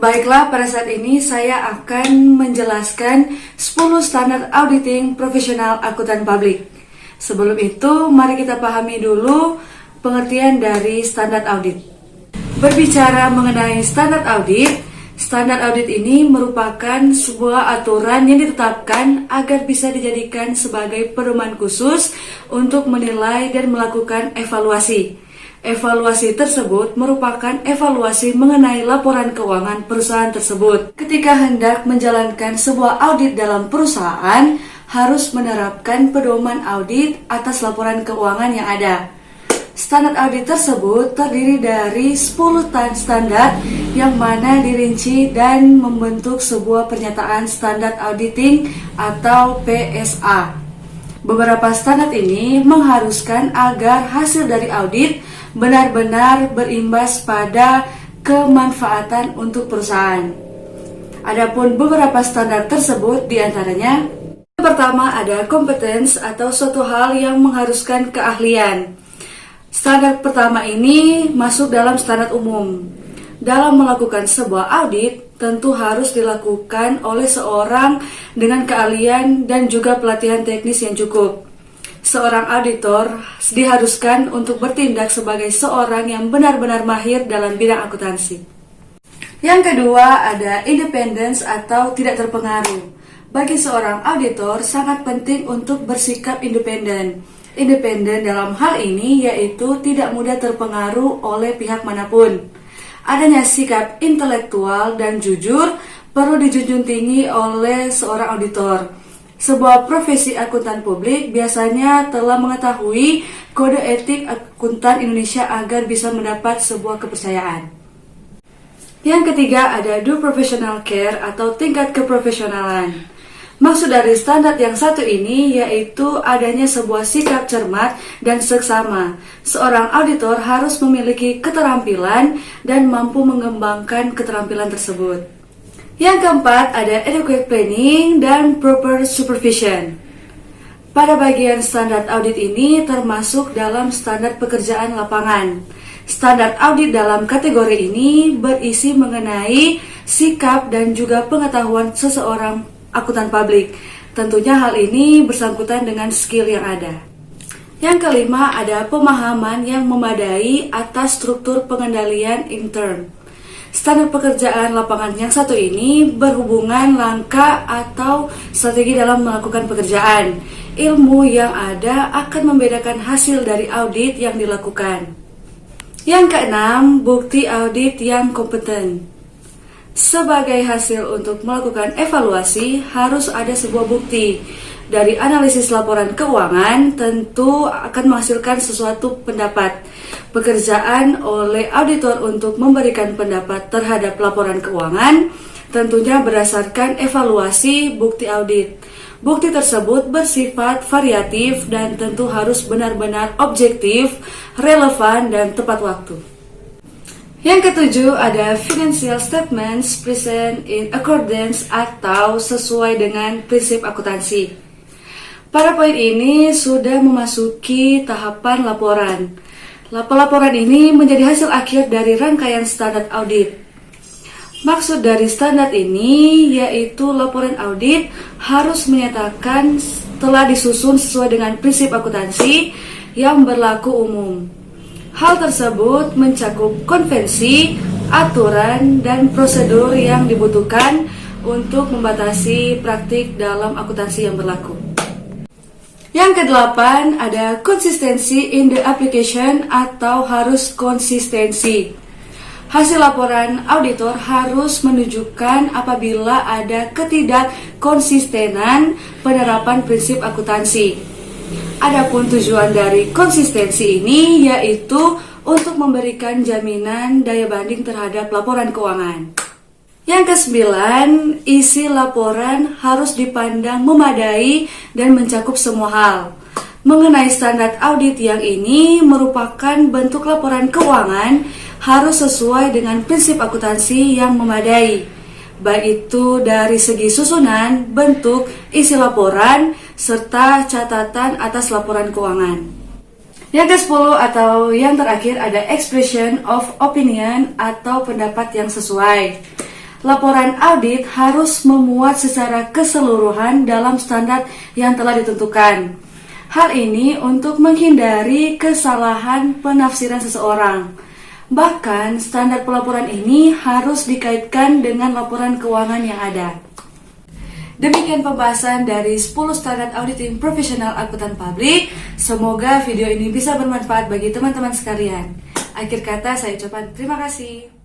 Baiklah, pada saat ini saya akan menjelaskan 10 standar auditing profesional akuntan publik. Sebelum itu, mari kita pahami dulu pengertian dari standar audit. Berbicara mengenai standar audit ini merupakan sebuah aturan yang ditetapkan agar bisa dijadikan sebagai pedoman khusus untuk menilai dan melakukan evaluasi. Evaluasi tersebut merupakan evaluasi mengenai laporan keuangan perusahaan tersebut. Ketika hendak menjalankan sebuah audit dalam perusahaan, harus menerapkan pedoman audit atas laporan keuangan yang ada. Standar audit tersebut terdiri dari 10 standar yang mana dirinci dan membentuk sebuah pernyataan standar auditing atau PSA. Beberapa standar ini mengharuskan agar hasil dari audit benar-benar berimbas pada kemanfaatan untuk perusahaan. Adapun beberapa standar tersebut diantaranya, yang pertama ada competence atau suatu hal yang mengharuskan keahlian. Standar pertama ini masuk dalam standar umum. Dalam melakukan sebuah audit, tentu harus dilakukan oleh seorang dengan keahlian dan juga pelatihan teknis yang cukup. Seorang auditor diharuskan untuk bertindak sebagai seorang yang benar-benar mahir dalam bidang akuntansi. Yang kedua ada independence atau tidak terpengaruh. Bagi seorang auditor sangat penting untuk bersikap independen. Independen dalam hal ini yaitu tidak mudah terpengaruh oleh pihak manapun. Adanya sikap intelektual dan jujur perlu dijunjung tinggi oleh seorang auditor. Sebuah profesi akuntan publik biasanya telah mengetahui kode etik akuntan Indonesia agar bisa mendapat sebuah kepercayaan. Yang ketiga ada due professional care atau tingkat keprofesionalan. Maksud dari standar yang satu ini yaitu adanya sebuah sikap cermat dan seksama. Seorang auditor harus memiliki keterampilan dan mampu mengembangkan keterampilan tersebut. Yang keempat ada adequate planning dan proper supervision. Pada bagian standar audit ini termasuk dalam standar pekerjaan lapangan. Standar audit dalam kategori ini berisi mengenai sikap dan juga pengetahuan seseorang akuntan publik. Tentunya hal ini bersangkutan dengan skill yang ada. Yang kelima ada pemahaman yang memadai atas struktur pengendalian intern. Standar pekerjaan lapangan yang satu ini berhubungan langkah atau strategi dalam melakukan pekerjaan. Ilmu yang ada akan membedakan hasil dari audit yang dilakukan. Yang keenam, bukti audit yang kompeten. Sebagai hasil untuk melakukan evaluasi, harus ada sebuah bukti. Dari analisis laporan keuangan, tentu akan menghasilkan sesuatu pendapat. Pekerjaan oleh auditor untuk memberikan pendapat terhadap laporan keuangan, tentunya berdasarkan evaluasi bukti audit. Bukti tersebut bersifat variatif dan tentu harus benar-benar objektif, relevan, dan tepat waktu. Yang ketujuh ada financial statements present in accordance atau sesuai dengan prinsip akuntansi. Pada poin ini sudah memasuki tahapan laporan. Laporan ini menjadi hasil akhir dari rangkaian standar audit. Maksud dari standar ini yaitu laporan audit harus menyatakan telah disusun sesuai dengan prinsip akuntansi yang berlaku umum. Hal tersebut mencakup konvensi, aturan, dan prosedur yang dibutuhkan untuk membatasi praktik dalam akuntansi yang berlaku. Yang kedelapan ada konsistensi in the application atau harus konsistensi. Hasil laporan auditor harus menunjukkan apabila ada ketidakkonsistenan penerapan prinsip akuntansi. Adapun tujuan dari konsistensi ini yaitu untuk memberikan jaminan daya banding terhadap laporan keuangan. Yang kesembilan, isi laporan harus dipandang memadai dan mencakup semua hal. Mengenai standar audit yang ini merupakan bentuk laporan keuangan harus sesuai dengan prinsip akuntansi yang memadai. Baik itu dari segi susunan, bentuk, isi laporan, serta catatan atas laporan keuangan. Yang ke-10 atau yang terakhir ada expression of opinion atau pendapat yang sesuai. laporan audit harus memuat secara keseluruhan dalam standar yang telah ditentukan. Hal ini untuk menghindari kesalahan penafsiran seseorang. Bahkan, standar pelaporan ini harus dikaitkan dengan laporan keuangan yang ada. Demikian pembahasan dari 10 standar auditing profesional akuntan publik. Semoga video ini bisa bermanfaat bagi teman-teman sekalian. Akhir kata saya ucapkan terima kasih.